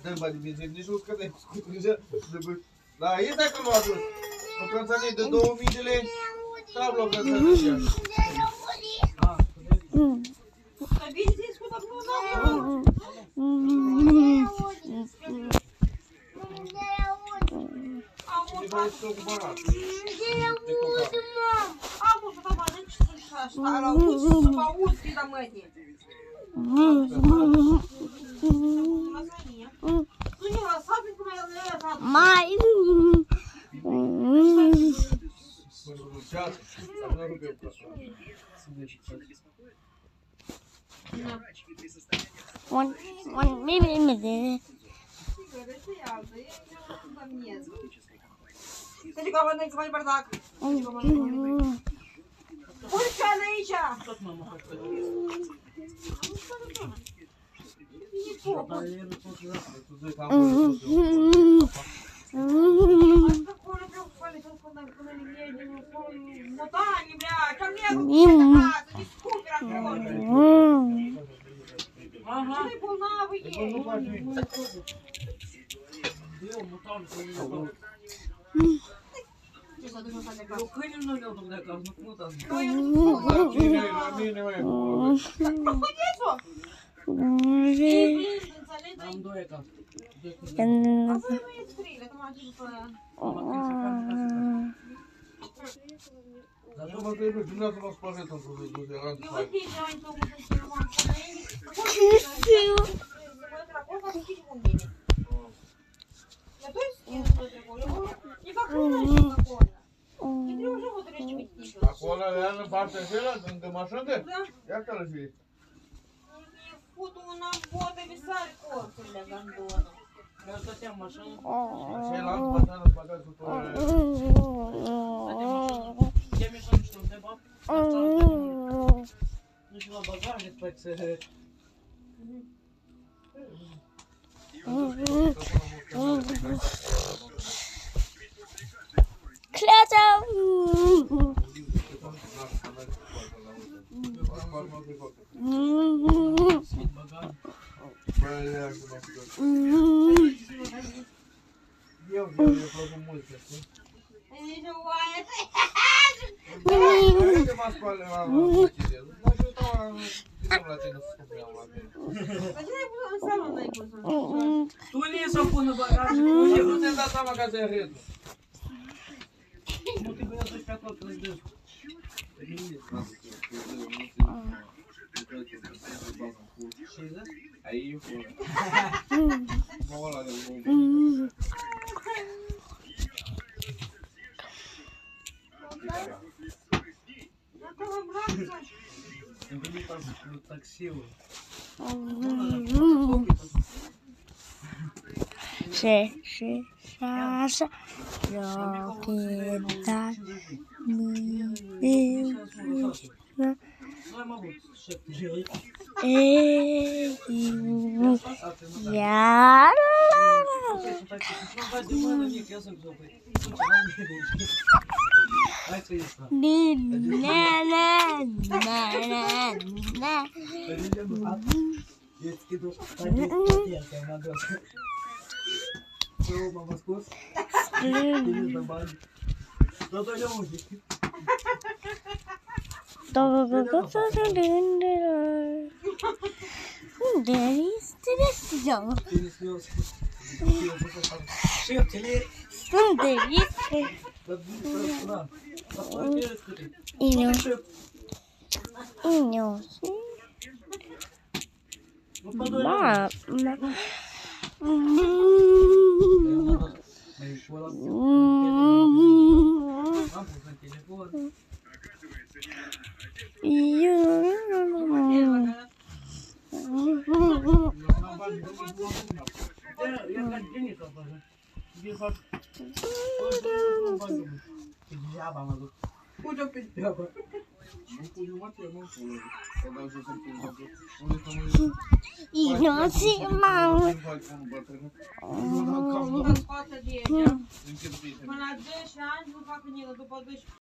dăm bani de benzină, nici nu scădem scuturile. Da, e dacă nu a dus. O cănțanie de 2000 de lei, tabla o cănțanie de ea. Dar bine zis cu tablu, da? Ce vrei să cu barat? Am o să fac mănânc și să auzi, să mă auzi, fi la mâine. Nu ne lăsa pentru că mai lăsat. Mai. Ceasă, dar nu rugăm ca așa. Un milimetru. Deci că mănânc să mai bărdac. Pune ceana aici. Tot mă mă fac. Tu zici că am vorbit Eu mutam să nu eu câinul nu le-au duc de acasă, nu cum uitați. la mine, măi. Am doi acasă. Dar tu mă trebuie, dumneavoastră mă spăreți în produsul de rând. Acolo, real, în partea aceea, încă mașină de? Ia că-l fie. Фото на фото писали корпуля гандона. Eu stăteam așa. Așa e la altă partea, nu-ți băgați cu toare. Я мешал, что он тебя ну что, багажник, так сказать. Клята. Свет багажник. Eu fac multe, știi? Haide mă spăle la măcire. Mă ajutau la tine să scopream la tine. Tu не să pună bagajnik. Nu ți-am dat seama că ți-ai redus. Nu trebuie să duci pe acolo, că îți dă. Aí eu fui. Vamos lá, eu Eu vim no taxi. Шаша, рокета, Nu am avut șef de я. Hai să ies. Eu îți chidu. Eu m-am ascuns. Bine de bani. Totul de unde? Uite-o pe treabă. Până la 10 ani nu fac nimic, după 12